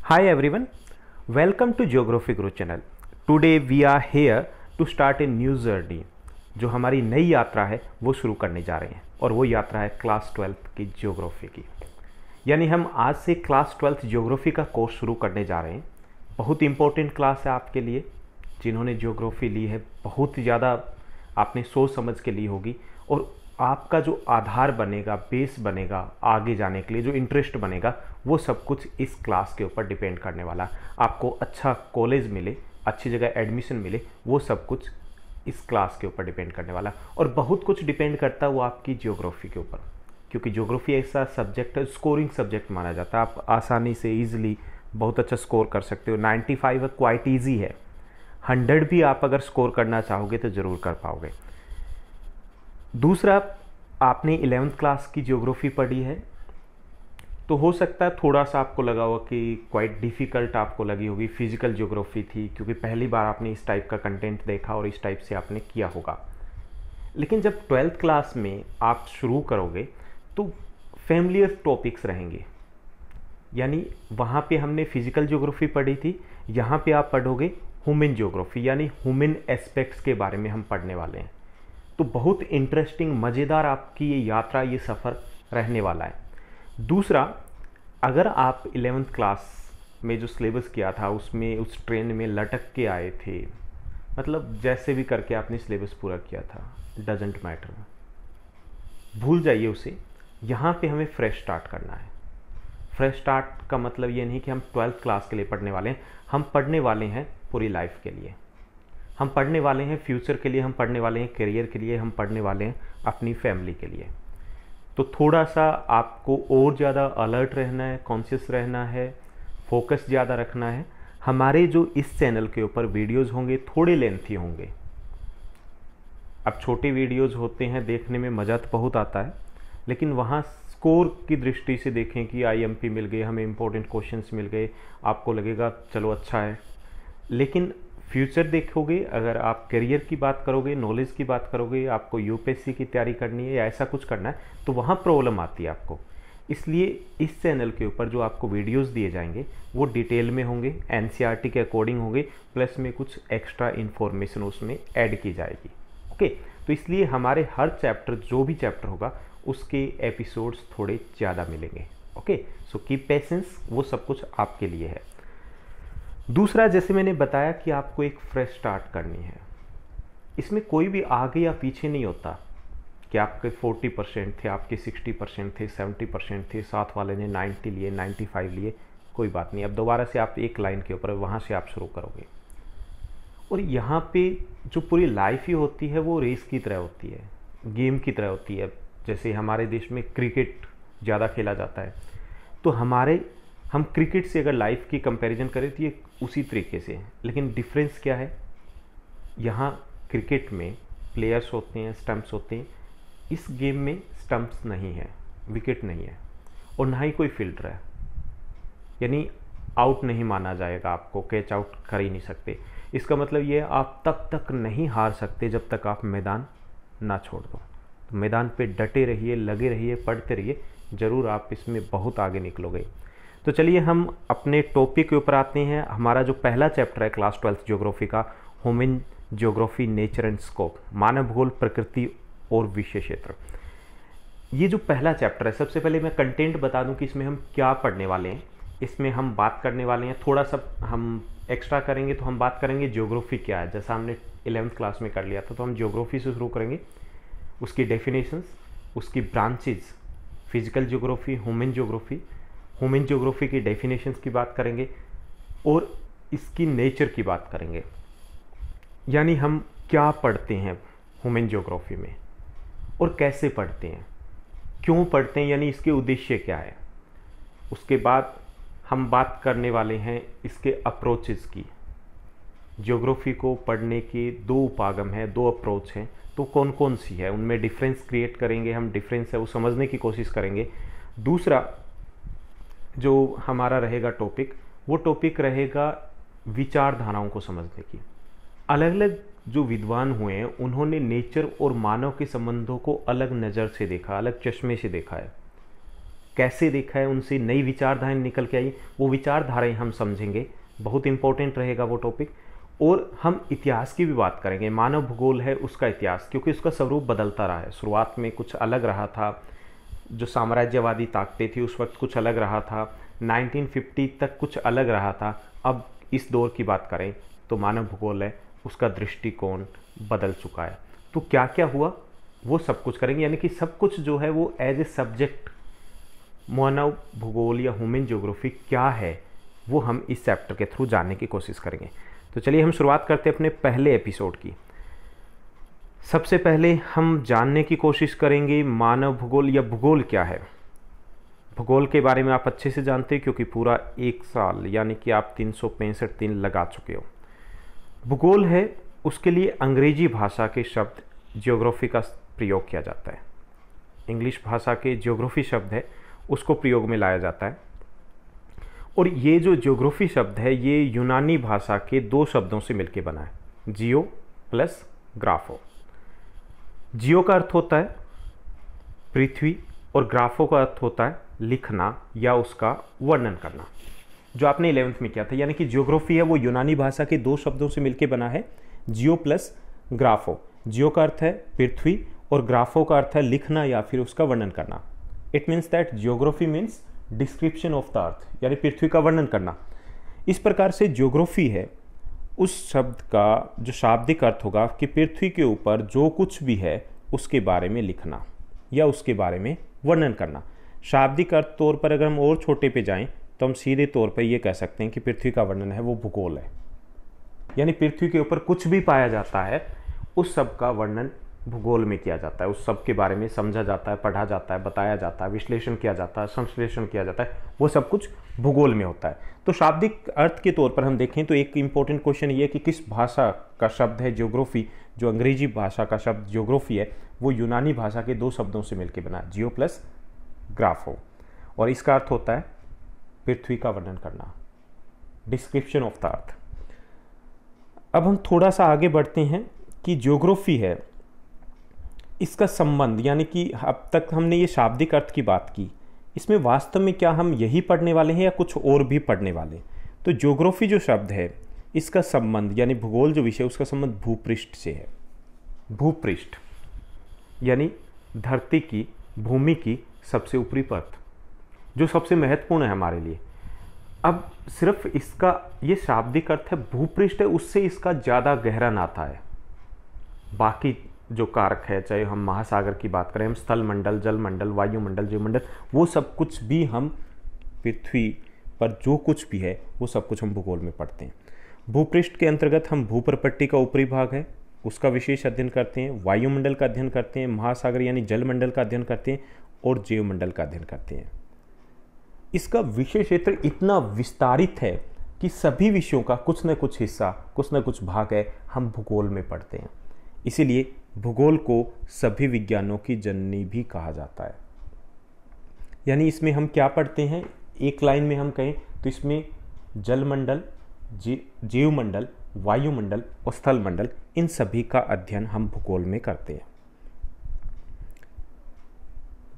Hi everyone, welcome to Geography Guru channel. Today we are here to start a new journey. जो हमारी नई यात्रा है वो शुरू करने जा रहे हैं और वो यात्रा है क्लास 12th की ज्योग्राफी की। यानी हम आज से क्लास 12th ज्योग्राफी का कोर्स शुरू करने जा रहे हैं। बहुत इंपॉर्टेंट क्लास है आपके लिए। जिन्होंने ज्योग्राफी ली है बहुत ज़्यादा आपने सोच समझ के ली होगी और आपका जो आधार बनेगा, बेस बनेगा आगे जाने के लिए, जो इंटरेस्ट बनेगा, वो सब कुछ इस क्लास के ऊपर डिपेंड करने वाला। आपको अच्छा कॉलेज मिले, अच्छी जगह एडमिशन मिले, वो सब कुछ इस क्लास के ऊपर डिपेंड करने वाला। और बहुत कुछ डिपेंड करता है वो आपकी ज्योग्राफी के ऊपर, क्योंकि ज्योग्राफी ऐसा सब्जेक्ट है, स्कोरिंग सब्जेक्ट माना जाता है। आप आसानी से ईजिली बहुत अच्छा स्कोर कर सकते हो। 95 क्वाइट ईजी है। 100 भी आप अगर स्कोर करना चाहोगे तो ज़रूर कर पाओगे। दूसरा, आपने 11th क्लास की ज्योग्राफी पढ़ी है तो हो सकता है थोड़ा सा आपको लगा होगा कि क्वाइट डिफ़िकल्ट आपको लगी होगी। फिजिकल ज्योग्राफी थी क्योंकि पहली बार आपने इस टाइप का कंटेंट देखा और इस टाइप से आपने किया होगा। लेकिन जब 12th क्लास में आप शुरू करोगे तो फैमिलियर टॉपिक्स रहेंगे। यानी वहाँ पे हमने फिजिकल ज्योग्राफी पढ़ी थी, यहाँ पे आप पढ़ोगे ह्यूमन ज्योग्राफी, यानी ह्यूमन एस्पेक्ट्स के बारे में हम पढ़ने वाले हैं। तो बहुत इंटरेस्टिंग, मज़ेदार आपकी ये यात्रा, ये सफ़र रहने वाला है। दूसरा, अगर आप 11th क्लास में जो सिलेबस किया था उसमें उस ट्रेन में लटक के आए थे, मतलब जैसे भी करके आपने सिलेबस पूरा किया था, डजेंट मैटर, भूल जाइए उसे। यहाँ पे हमें फ्रेश स्टार्ट करना है। फ्रेश स्टार्ट का मतलब ये नहीं कि हम 12th क्लास के लिए पढ़ने वाले हैं। हम पढ़ने वाले हैं पूरी लाइफ के लिए, हम पढ़ने वाले हैं फ्यूचर के लिए, हम पढ़ने वाले हैं करियर के लिए, हम पढ़ने वाले हैं अपनी फैमिली के लिए। तो थोड़ा सा आपको और ज़्यादा अलर्ट रहना है, कॉन्शियस रहना है, फोकस ज़्यादा रखना है। हमारे जो इस चैनल के ऊपर वीडियोस होंगे थोड़े लेंथी होंगे। अब छोटे वीडियोस होते हैं, देखने में मज़ा तो बहुत आता है, लेकिन वहाँ स्कोर की दृष्टि से देखें कि आईएमपी मिल गए, हमें इंपॉर्टेंट क्वेश्चंस मिल गए, आपको लगेगा चलो अच्छा है। लेकिन फ्यूचर देखोगे, अगर आप करियर की बात करोगे, नॉलेज की बात करोगे, आपको यूपीएससी की तैयारी करनी है या ऐसा कुछ करना है, तो वहाँ प्रॉब्लम आती है आपको। इसलिए इस चैनल के ऊपर जो आपको वीडियोस दिए जाएंगे वो डिटेल में होंगे, एनसीईआरटी के अकॉर्डिंग होंगे, प्लस में कुछ एक्स्ट्रा इन्फॉर्मेशन उसमें ऐड की जाएगी। ओके, तो इसलिए हमारे हर चैप्टर, जो भी चैप्टर होगा, उसके एपिसोड्स थोड़े ज़्यादा मिलेंगे। ओके, सो कीप पेशेंस, वो सब कुछ आपके लिए है। दूसरा, जैसे मैंने बताया कि आपको एक फ्रेश स्टार्ट करनी है। इसमें कोई भी आगे या पीछे नहीं होता कि आपके 40% थे, आपके 60% थे, 70% थे, साथ वाले ने 90 लिए, 95 लिए, कोई बात नहीं। अब दोबारा से आप एक लाइन के ऊपर, वहाँ से आप शुरू करोगे। और यहाँ पे जो पूरी लाइफ ही होती है वो रेस की तरह होती है, गेम की तरह होती है। जैसे हमारे देश में क्रिकेट ज़्यादा खेला जाता है, तो हम क्रिकेट से अगर लाइफ की कंपैरिजन करें तो ये उसी तरीके से है। लेकिन डिफरेंस क्या है, यहाँ क्रिकेट में प्लेयर्स होते हैं, स्टंप्स होते हैं। इस गेम में स्टंप्स नहीं है, विकेट नहीं है और ना ही कोई फील्डर है, यानी आउट नहीं माना जाएगा, आपको कैच आउट कर ही नहीं सकते। इसका मतलब ये है आप तब तक नहीं हार सकते जब तक आप मैदान ना छोड़ दो। तो मैदान पे डटे रहिए, लगे रहिए, पढ़ते रहिए, ज़रूर आप इसमें बहुत आगे निकलोगे। तो चलिए हम अपने टॉपिक के ऊपर आते हैं। हमारा जो पहला चैप्टर है क्लास 12th ज्योग्राफी का, human geography nature and scope, मानव भूगोल, प्रकृति और विषय क्षेत्र। ये जो पहला चैप्टर है, सबसे पहले मैं कंटेंट बता दूं कि इसमें हम क्या पढ़ने वाले हैं। इसमें हम बात करने वाले हैं, थोड़ा सा हम एक्स्ट्रा करेंगे, तो हम बात करेंगे ज्योग्राफी क्या है। जैसा हमने 11th क्लास में कर लिया था, तो हम ज्योग्राफी से शुरू करेंगे, उसकी डेफिनेशंस, उसकी branches, physical geography, human geography की डेफिनेशंस की बात करेंगे और इसकी नेचर की बात करेंगे। यानी हम क्या पढ़ते हैं ह्यूमन ज्योग्राफी में और कैसे पढ़ते हैं, क्यों पढ़ते हैं, यानी इसके उद्देश्य क्या है। उसके बाद हम बात करने वाले हैं इसके अप्रोचेस की। ज्योग्राफी को पढ़ने के दो उपागम हैं, दो अप्रोच हैं, तो कौन कौन सी है, उनमें डिफरेंस क्रिएट करेंगे हम, डिफरेंस है वो समझने की कोशिश करेंगे। दूसरा जो हमारा रहेगा टॉपिक, वो टॉपिक रहेगा विचारधाराओं को समझने की। अलग अलग जो विद्वान हुए हैं उन्होंने नेचर और मानव के संबंधों को अलग नज़र से देखा, अलग चश्मे से देखा है। कैसे देखा है, उनसे नई विचारधाराएं निकल के आई, वो विचारधाराएं हम समझेंगे, बहुत इंपॉर्टेंट रहेगा वो टॉपिक। और हम इतिहास की भी बात करेंगे, मानव भूगोल है उसका इतिहास, क्योंकि उसका स्वरूप बदलता रहा है। शुरुआत में कुछ अलग रहा था, जो साम्राज्यवादी ताकतें थी उस वक्त कुछ अलग रहा था, 1950 तक कुछ अलग रहा था। अब इस दौर की बात करें तो मानव भूगोल है उसका दृष्टिकोण बदल चुका है। तो क्या क्या हुआ वो सब कुछ करेंगे, यानी कि सब कुछ जो है वो एज ए सब्जेक्ट मानव भूगोल या ह्यूमन ज्योग्राफी क्या है वो हम इस चैप्टर के थ्रू जानने की कोशिश करेंगे। तो चलिए हम शुरुआत करते हैं अपने पहले एपिसोड की। सबसे पहले हम जानने की कोशिश करेंगे मानव भूगोल या भूगोल क्या है। भूगोल के बारे में आप अच्छे से जानते हैं क्योंकि पूरा एक साल यानी कि आप 365 दिन लगा चुके हो। भूगोल है उसके लिए अंग्रेजी भाषा के शब्द ज्योग्राफी का प्रयोग किया जाता है। इंग्लिश भाषा के ज्योग्राफी शब्द है उसको प्रयोग में लाया जाता है। और ये जो ज्योग्राफी शब्द है ये यूनानी भाषा के दो शब्दों से मिलकर बना है, जियो प्लस ग्राफो। जियो का अर्थ होता है पृथ्वी और ग्राफो का अर्थ होता है लिखना या उसका वर्णन करना, जो आपने 11th में किया था। यानी कि ज्योग्राफी है वो यूनानी भाषा के दो शब्दों से मिलकर बना है, जियो प्लस ग्राफो। जियो का अर्थ है पृथ्वी और ग्राफो का अर्थ है लिखना या फिर उसका वर्णन करना। It means that geography means description of the earth, यानी पृथ्वी का वर्णन करना। इस प्रकार से ज्योग्राफी है उस शब्द का जो शाब्दिक अर्थ होगा कि पृथ्वी के ऊपर जो कुछ भी है उसके बारे में लिखना या उसके बारे में वर्णन करना। शाब्दिक अर्थ तौर पर अगर हम और छोटे पे जाएं तो हम सीधे तौर पर यह कह सकते हैं कि पृथ्वी का वर्णन है वो भूगोल है। यानी पृथ्वी के ऊपर कुछ भी पाया जाता है उस सब का वर्णन भूगोल में किया जाता है, उस सब के बारे में समझा जाता है, पढ़ा जाता है, बताया जाता है, विश्लेषण किया जाता है, संश्लेषण किया जाता है, वो सब कुछ भूगोल में होता है। तो शाब्दिक अर्थ के तौर पर हम देखें तो एक इंपॉर्टेंट क्वेश्चन ये है कि किस भाषा का शब्द है ज्योग्राफी। जो अंग्रेजी भाषा का शब्द ज्योग्राफी है वो यूनानी भाषा के दो शब्दों से मिलकर बना, जियो प्लस ग्राफो, और इसका अर्थ होता है पृथ्वी का वर्णन करना, डिस्क्रिप्शन ऑफ द अर्थ। अब हम थोड़ा सा आगे बढ़ते हैं कि ज्योग्राफी है इसका संबंध, यानी कि अब तक हमने ये शाब्दिक अर्थ की बात की, इसमें वास्तव में क्या हम यही पढ़ने वाले हैं या कुछ और भी पढ़ने वाले। तो ज्योग्राफी जो शब्द है इसका संबंध यानी भूगोल जो विषय उसका संबंध भूपृष्ठ से है। भूपृष्ठ यानी धरती की, भूमि की सबसे ऊपरी परत, जो सबसे महत्वपूर्ण है हमारे लिए। अब सिर्फ इसका ये शाब्दिक अर्थ है भूपृष्ठ है, उससे इसका ज़्यादा गहरा नाता है। बाकी जो कारक है, चाहे हम महासागर की बात करें, हम स्थल मंडल, जल मंडल, वायुमंडल, जीवमंडल, वो सब कुछ भी हम पृथ्वी पर जो कुछ भी है वो सब कुछ हम भूगोल में पढ़ते हैं। भूपृष्ठ के अंतर्गत हम भूप्रपट्टी का ऊपरी भाग है उसका विशेष अध्ययन करते हैं, वायुमंडल का अध्ययन करते हैं, महासागर यानी जलमंडल का अध्ययन करते हैं और जीवमंडल का अध्ययन करते हैं। इसका विषय क्षेत्र इतना विस्तारित है कि सभी विषयों का कुछ न कुछ हिस्सा, कुछ न कुछ भाग है हम भूगोल में पढ़ते हैं। इसीलिए भूगोल को सभी विज्ञानों की जननी भी कहा जाता है। यानी इसमें हम क्या पढ़ते हैं, एक लाइन में हम कहें तो इसमें जलमंडल, जीवमंडल, वायुमंडल और स्थल मंडल, इन सभी का अध्ययन हम भूगोल में करते हैं।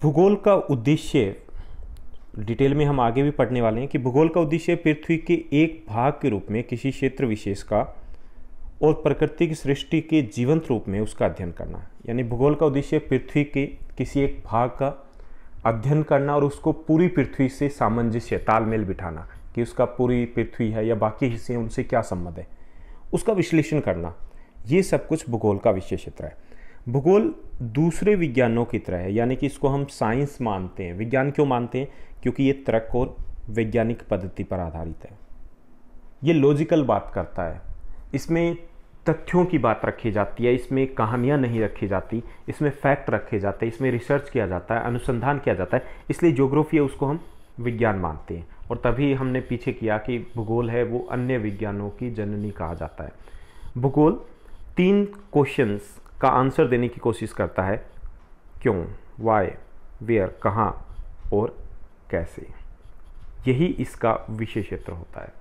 भूगोल का उद्देश्य डिटेल में हम आगे भी पढ़ने वाले हैं कि भूगोल का उद्देश्य पृथ्वी के एक भाग के रूप में किसी क्षेत्र विशेष का और प्रकृति की सृष्टि के जीवंत रूप में उसका अध्ययन करना। यानी भूगोल का उद्देश्य पृथ्वी के किसी एक भाग का अध्ययन करना और उसको पूरी पृथ्वी से सामंजस्य, तालमेल बिठाना कि उसका पूरी पृथ्वी है या बाकी हिस्से उनसे क्या संबंध है, उसका विश्लेषण करना। ये सब कुछ भूगोल का विषय क्षेत्र है। भूगोल दूसरे विज्ञानों की तरह है, यानी कि इसको हम साइंस मानते हैं। विज्ञान क्यों मानते हैं? क्योंकि ये तर्क और वैज्ञानिक पद्धति पर आधारित है। ये लॉजिकल बात करता है, इसमें तथ्यों की बात रखी जाती है, इसमें कहानियाँ नहीं रखी जाती, इसमें फैक्ट रखे जाते हैं, इसमें रिसर्च किया जाता है, अनुसंधान किया जाता है। इसलिए ज्योग्राफी है उसको हम विज्ञान मानते हैं। और तभी हमने पीछे किया कि भूगोल है वो अन्य विज्ञानों की जननी कहा जाता है। भूगोल 3 क्वेश्चंस का आंसर देने की कोशिश करता है, क्यों, वाई, वेयर, कहाँ और कैसे। यही इसका विषय क्षेत्र होता है।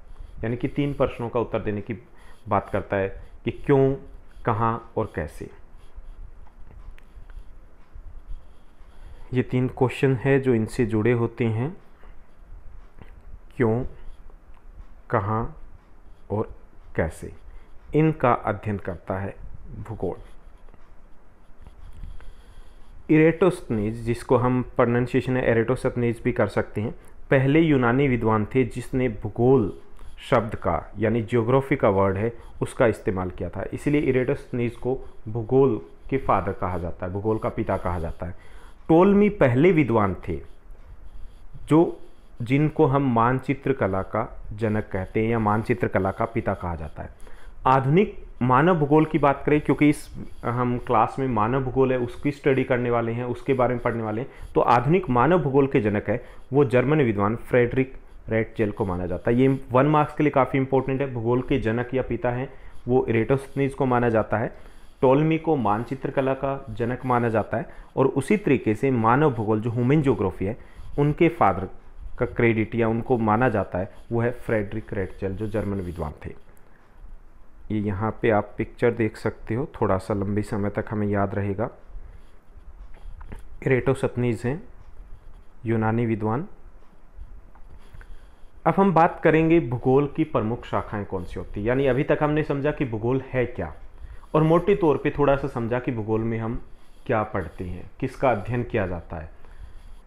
यानी कि 3 प्रश्नों का उत्तर देने की बात करता है कि क्यों, कहाँ और कैसे। ये 3 क्वेश्चन है जो इनसे जुड़े होते हैं। क्यों, कहाँ और कैसे, इनका अध्ययन करता है भूगोल। इरेटोस्थनीज, जिसको हम प्रोनाउंसिएशन है एरेटोस्थनीज भी कर सकते हैं, पहले यूनानी विद्वान थे जिसने भूगोल शब्द का, यानी जियोग्राफी का वर्ड है, उसका इस्तेमाल किया था। इसलिए इरेटोस्थनीज को भूगोल के फादर कहा जाता है, भूगोल का पिता कहा जाता है। टोलमी पहले विद्वान थे जिनको हम मानचित्र कला का जनक कहते हैं या मानचित्र कला का पिता कहा जाता है। आधुनिक मानव भूगोल की बात करें, क्योंकि इस हम क्लास में मानव भूगोल है उसकी स्टडी करने वाले हैं, उसके बारे में पढ़ने वाले हैं, तो आधुनिक मानव भूगोल के जनक है वो जर्मन विद्वान फ्रेडरिक रेटजेल को माना जाता है। ये 1 मार्क्स के लिए काफ़ी इंपॉर्टेंट है। भूगोल के जनक या पिता हैं वो इरेटोस्थनीज को माना जाता है। टोलमी को मानचित्र कला का जनक माना जाता है, और उसी तरीके से मानव भूगोल जो ह्यूमन ज्योग्राफी है उनके फादर का क्रेडिट या उनको माना जाता है वो है फ्रेडरिक रेटजेल, जो जर्मन विद्वान थे। ये यहाँ पे आप पिक्चर देख सकते हो, थोड़ा सा लंबे समय तक हमें याद रहेगा। इरेटोस्थनीज हैं यूनानी विद्वान। अब हम बात करेंगे भूगोल की प्रमुख शाखाएं कौन सी होती है। यानी अभी तक हमने समझा कि भूगोल है क्या, और मोटे तौर पे थोड़ा सा समझा कि भूगोल में हम क्या पढ़ते हैं, किसका अध्ययन किया जाता है,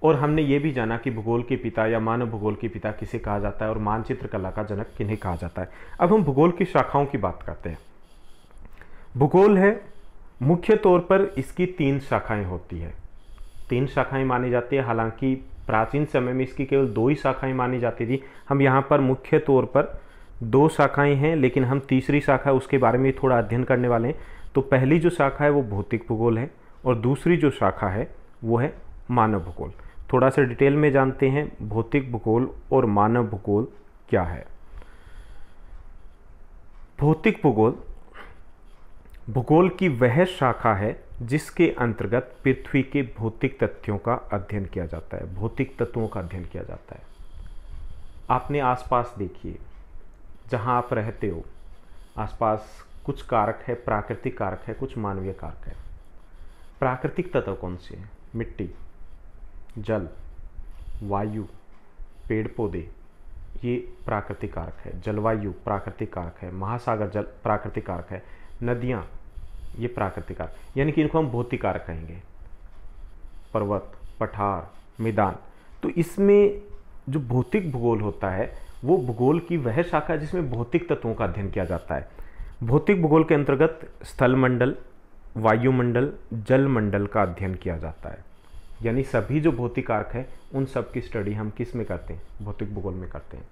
और हमने ये भी जाना कि भूगोल के पिता या मानव भूगोल के पिता किसे कहा जाता है और मानचित्र कला का जनक किन्हें कहा जाता है। अब हम भूगोल की शाखाओं की बात करते हैं। भूगोल है, मुख्य तौर पर इसकी 3 शाखाएं होती है, 3 शाखाएं मानी जाती है। हालांकि प्राचीन समय में इसकी केवल 2 ही शाखाएं मानी जाती थी। हम यहाँ पर मुख्य तौर पर 2 शाखाएं हैं, लेकिन हम तीसरी शाखा उसके बारे में थोड़ा अध्ययन करने वाले हैं। तो पहली जो शाखा है वो भौतिक भूगोल है, और दूसरी जो शाखा है वो है मानव भूगोल। थोड़ा सा डिटेल में जानते हैं भौतिक भूगोल और मानव भूगोल क्या है। भौतिक भूगोल भूगोल की वह शाखा है जिसके अंतर्गत पृथ्वी के भौतिक तथ्यों का अध्ययन किया जाता है, भौतिक तत्वों का अध्ययन किया जाता है। आपने आसपास देखिए, जहां आप रहते हो आसपास कुछ कारक है, प्राकृतिक कारक है, कुछ मानवीय कारक है। प्राकृतिक तत्व कौन से हैं? मिट्टी, जल, वायु, पेड़ पौधे, ये प्राकृतिक कारक है। जलवायु प्राकृतिक कारक है, महासागर जल प्राकृतिक कारक है, नदियाँ ये प्राकृतिक कारक, यानी कि इनको हम भौतिक कारक कहेंगे। पर्वत, पठार, मैदान। तो इसमें जो भौतिक भूगोल होता है वो भूगोल की वह शाखा है जिसमें भौतिक तत्वों का अध्ययन किया जाता है। भौतिक भूगोल के अंतर्गत स्थल मंडल, वायुमंडल, जल मंडल का अध्ययन किया जाता है। यानी सभी जो भौतिक कारक है उन सब की स्टडी हम किस में करते हैं? भौतिक भूगोल में करते हैं।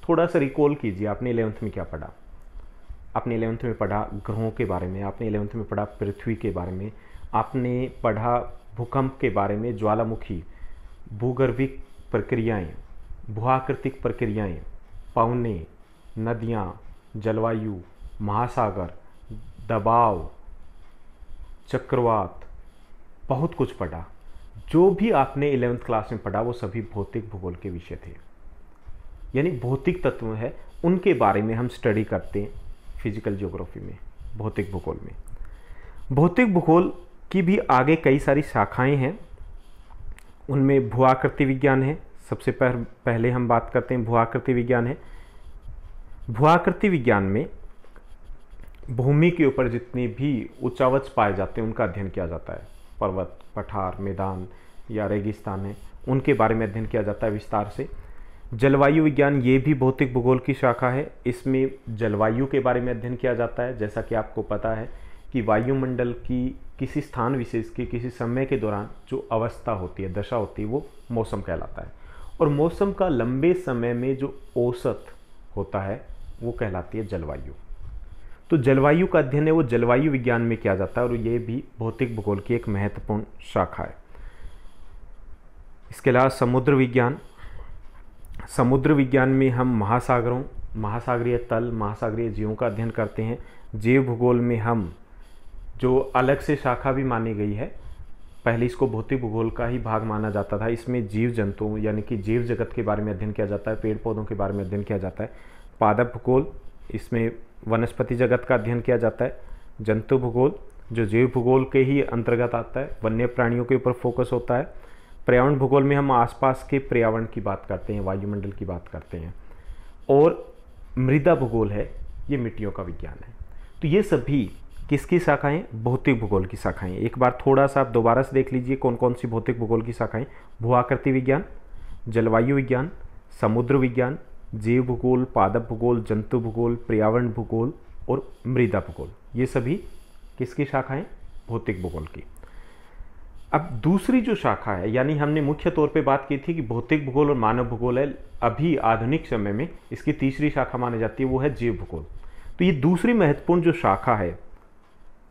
थोड़ा सा रिकॉल कीजिए, आपने 11th में क्या पढ़ा? आपने 11th में पढ़ा ग्रहों के बारे में, आपने 11th में पढ़ा पृथ्वी के बारे में, आपने पढ़ा भूकंप के बारे में, ज्वालामुखी, भूगर्भिक प्रक्रियाएं, भूआकृतिक प्रक्रियाएं, पवने, नदियाँ, जलवायु, महासागर, दबाव, चक्रवात, बहुत कुछ पढ़ा। जो भी आपने 11th क्लास में पढ़ा वो सभी भौतिक भूगोल के विषय थे। यानी भौतिक तत्व है उनके बारे में हम स्टडी करते हैं फिजिकल ज्योग्राफी में, भौतिक भूगोल में। भौतिक भूगोल की भी आगे कई सारी शाखाएं हैं। उनमें भूआकृति विज्ञान है, सबसे पहले हम बात करते हैं भूआकृति विज्ञान है। भूआकृति विज्ञान में भूमि के ऊपर जितने भी उच्चावच पाए जाते हैं उनका अध्ययन किया जाता है। पर्वत, पठार, मैदान या रेगिस्तान है, उनके बारे में अध्ययन किया जाता है विस्तार से। जलवायु विज्ञान ये भी भौतिक भूगोल की शाखा है। इसमें जलवायु के बारे में अध्ययन किया जाता है। जैसा कि आपको पता है कि वायुमंडल की किसी स्थान विशेष के किसी समय के दौरान जो अवस्था होती है, दशा होती है, वो मौसम कहलाता है। और मौसम का लंबे समय में जो औसत होता है वो कहलाती है जलवायु। तो जलवायु का अध्ययन है वो जलवायु विज्ञान में किया जाता है, और ये भी भौतिक भूगोल की एक महत्वपूर्ण शाखा है। इसके अलावा समुद्र विज्ञान, समुद्र विज्ञान में हम महासागरों, महासागरीय तल, महासागरीय जीवों का अध्ययन करते हैं। जीव भूगोल में हम जो अलग से शाखा भी मानी गई है, पहले इसको भौतिक भूगोल का ही भाग माना जाता था। इसमें जीव जंतुओं यानी कि जीव जगत के बारे में अध्ययन किया जाता है, पेड़ पौधों के बारे में अध्ययन किया जाता है। पादप भूगोल, इसमें वनस्पति जगत का अध्ययन किया जाता है। जंतु भूगोल जो जीव भूगोल के ही अंतर्गत आता है, वन्य प्राणियों के ऊपर फोकस होता है। पर्यावरण भूगोल में हम आसपास के पर्यावरण की बात करते हैं, वायुमंडल की बात करते हैं। और मृदा भूगोल है, ये मिट्टियों का विज्ञान है। तो ये सभी किसकी शाखाएं? भौतिक भूगोल की शाखाएं। एक बार थोड़ा सा आप दोबारा से देख लीजिए कौन कौन सी भौतिक भूगोल की शाखाएं। भूआकृति विज्ञान, जलवायु विज्ञान, समुद्र विज्ञान, जीव भूगोल, पादप भूगोल, जंतु भूगोल, पर्यावरण भूगोल और मृदा भूगोल, ये सभी किसकी शाखाएं? भौतिक भूगोल की। अब दूसरी जो शाखा है, यानी हमने मुख्य तौर पे बात की थी कि भौतिक भूगोल और मानव भूगोल है, अभी आधुनिक समय में इसकी तीसरी शाखा मानी जाती है, वो है जीव भूगोल। तो ये दूसरी महत्वपूर्ण जो शाखा है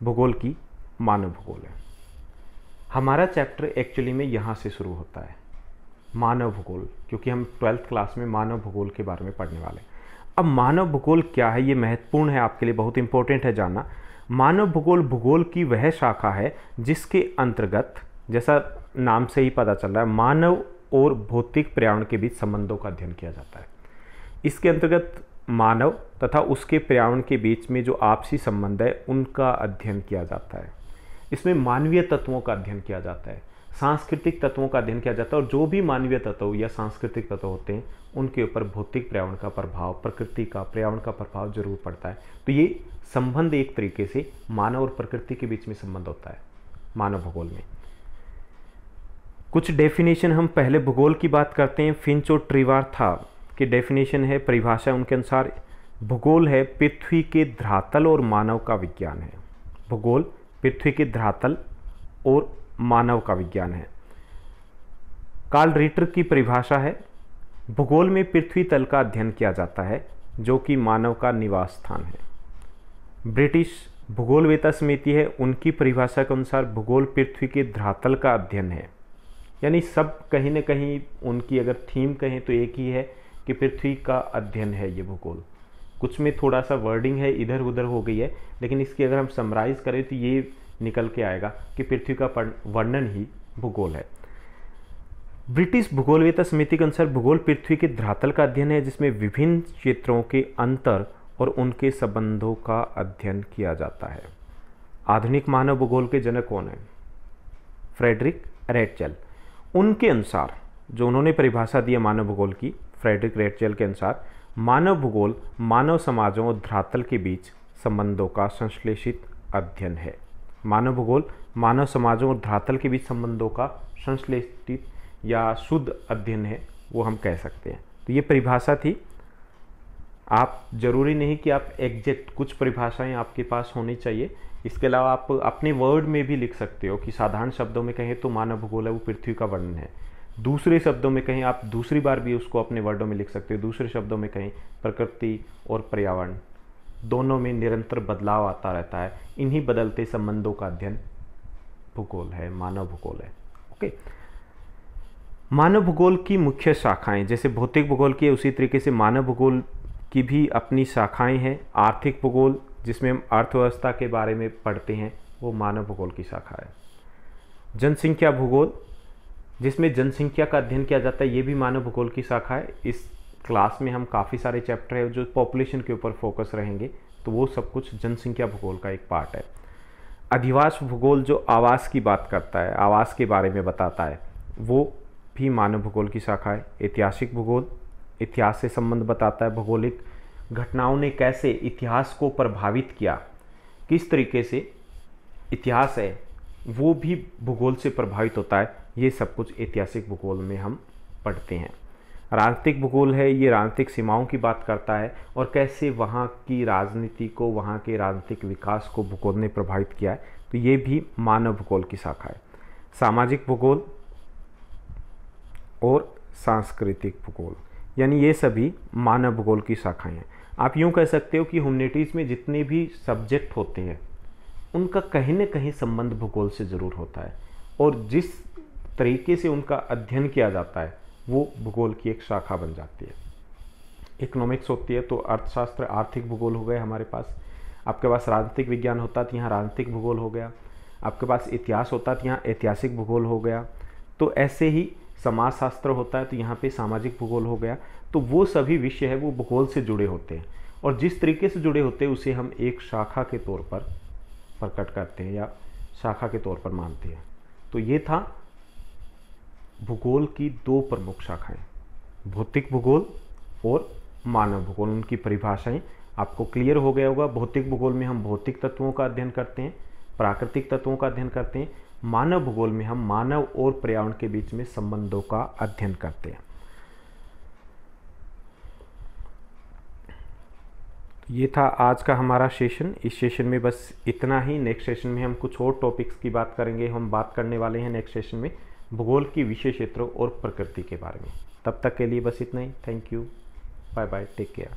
भूगोल की, मानव भूगोल है। हमारा चैप्टर एक्चुअली में यहाँ से शुरू होता है, मानव भूगोल, क्योंकि हम 12th क्लास में मानव भूगोल के बारे में पढ़ने वाले हैं। अब मानव भूगोल क्या है, ये महत्वपूर्ण है आपके लिए, बहुत इंपॉर्टेंट है जानना। मानव भूगोल भूगोल की वह शाखा है जिसके अंतर्गत, जैसा नाम से ही पता चल रहा है, मानव और भौतिक पर्यावरण के बीच संबंधों का अध्ययन किया जाता है। इसके अंतर्गत मानव तथा उसके पर्यावरण के बीच में जो आपसी संबंध है उनका अध्ययन किया जाता है। इसमें मानवीय तत्वों का अध्ययन किया जाता है, सांस्कृतिक तत्वों का अध्ययन किया जाता है, और जो भी मानवीय तत्व या सांस्कृतिक तत्व होते हैं उनके ऊपर भौतिक पर्यावरण का प्रभाव, प्रकृति का, पर्यावरण का प्रभाव जरूर पड़ता है। तो ये संबंध एक तरीके से मानव और प्रकृति के बीच में संबंध होता है मानव भूगोल में। कुछ डेफिनेशन हम पहले भूगोल की बात करते हैं। फिंच और ट्रिवार्था की डेफिनेशन है, परिभाषा उनके अनुसार, भूगोल है पृथ्वी के धरातल और मानव का विज्ञान है। भूगोल पृथ्वी के धरातल और मानव का विज्ञान है। कार्ल रिटर की परिभाषा है, भूगोल में पृथ्वी तल का अध्ययन किया जाता है जो कि मानव का निवास स्थान है। ब्रिटिश भूगोलवेत्ता समिति है, उनकी परिभाषा के अनुसार भूगोल पृथ्वी के धरातल का अध्ययन है। यानी सब कहीं ना कहीं उनकी अगर थीम कहें तो एक ही है कि पृथ्वी का अध्ययन है ये भूगोल। कुछ में थोड़ा सा वर्डिंग है, इधर उधर हो गई है, लेकिन इसकी अगर हम समराइज करें तो ये निकल के आएगा कि पृथ्वी का वर्णन ही भूगोल है। ब्रिटिश भूगोलवेत्ता समिति के अनुसार भूगोल पृथ्वी के धरातल का अध्ययन है जिसमें विभिन्न क्षेत्रों के अंतर और उनके संबंधों का अध्ययन किया जाता है। आधुनिक मानव भूगोल के जनक कौन है? Frederick Ratzel. उनके अनुसार, जो उन्होंने परिभाषा दी है मानव भूगोल की, फ्रेडरिक रेटचेल के अनुसार मानव भूगोल मानव समाजों और धरातल के बीच संबंधों का संश्लेषित अध्ययन है। मानव भूगोल मानव समाजों और धरातल के बीच संबंधों का संश्लेषित या शुद्ध अध्ययन है, वो हम कह सकते हैं। तो ये परिभाषा थी। आप जरूरी नहीं कि आप एग्जैक्ट, कुछ परिभाषाएं आपके पास होनी चाहिए। इसके अलावा आप अपने वर्ड में भी लिख सकते हो कि साधारण शब्दों में कहें तो मानव भूगोल है वो पृथ्वी का वर्णन है। दूसरे शब्दों में कहें, आप दूसरी बार भी उसको अपने वर्डों में लिख सकते हो। दूसरे शब्दों में कहें, प्रकृति और पर्यावरण दोनों में निरंतर बदलाव आता रहता है। इन्हीं बदलते संबंधों का अध्ययन भूगोल है, मानव भूगोल है। ओके, मानव भूगोल की मुख्य शाखाएं, जैसे भौतिक भूगोल की है उसी तरीके से मानव भूगोल की भी अपनी शाखाएं हैं। आर्थिक भूगोल, जिसमें हम अर्थव्यवस्था के बारे में पढ़ते हैं, वो मानव भूगोल की शाखा है। जनसंख्या भूगोल, जिसमें जनसंख्या का अध्ययन किया जाता है, ये भी मानव भूगोल की शाखा है। इस क्लास में हम काफ़ी सारे चैप्टर है जो पॉपुलेशन के ऊपर फोकस रहेंगे, तो वो सब कुछ जनसंख्या भूगोल का एक पार्ट है। अधिवास भूगोल जो आवास की बात करता है, आवास के बारे में बताता है, वो भी मानव भूगोल की शाखा है। ऐतिहासिक भूगोल इतिहास से संबंध बताता है, भौगोलिक घटनाओं ने कैसे इतिहास को प्रभावित किया, किस तरीके से इतिहास है वो भी भूगोल से प्रभावित होता है, ये सब कुछ ऐतिहासिक भूगोल में हम पढ़ते हैं। राजनीतिक भूगोल है, ये राजनीतिक सीमाओं की बात करता है और कैसे वहाँ की राजनीति को, वहाँ के राजनीतिक विकास को भूगोल ने प्रभावित किया है, तो ये भी मानव भूगोल की शाखा है। सामाजिक भूगोल और सांस्कृतिक भूगोल, यानी ये सभी मानव भूगोल की शाखाएं हैं। आप यूँ कह सकते हो कि ह्यूमैनिटीज़ में जितने भी सब्जेक्ट होते हैं उनका कहीं न कहीं संबंध भूगोल से ज़रूर होता है, और जिस तरीके से उनका अध्ययन किया जाता है वो भूगोल की एक शाखा बन जाती है। इकोनॉमिक्स होती है तो अर्थशास्त्र, आर्थिक भूगोल हो गए हमारे पास। आपके पास राजनीतिक विज्ञान होता है तो यहाँ राजनीतिक भूगोल हो गया। आपके पास इतिहास होता है तो यहाँ ऐतिहासिक भूगोल हो गया। तो ऐसे ही समाजशास्त्र होता है तो यहाँ पे सामाजिक भूगोल हो गया। तो वो सभी विषय है वो भूगोल से जुड़े होते हैं, और जिस तरीके से जुड़े होते हैं उसे हम एक शाखा के तौर पर प्रकट करते हैं या शाखा के तौर पर मानते हैं। तो ये था भूगोल की दो प्रमुख शाखाएं, भौतिक भूगोल और मानव भूगोल। उनकी परिभाषाएं आपको क्लियर हो गया होगा। भौतिक भूगोल में हम भौतिक तत्वों का अध्ययन करते हैं, प्राकृतिक तत्वों का अध्ययन करते हैं। मानव भूगोल में हम मानव और पर्यावरण के बीच में संबंधों का अध्ययन करते हैं। ये था आज का हमारा सेशन। इस सेशन में बस इतना ही। नेक्स्ट सेशन में हम कुछ और टॉपिक्स की बात करेंगे। हम बात करने वाले हैं नेक्स्ट सेशन में भूगोल की विषय क्षेत्रों और प्रकृति के बारे में। तब तक के लिए बस इतना ही। Thank you, bye bye, take care.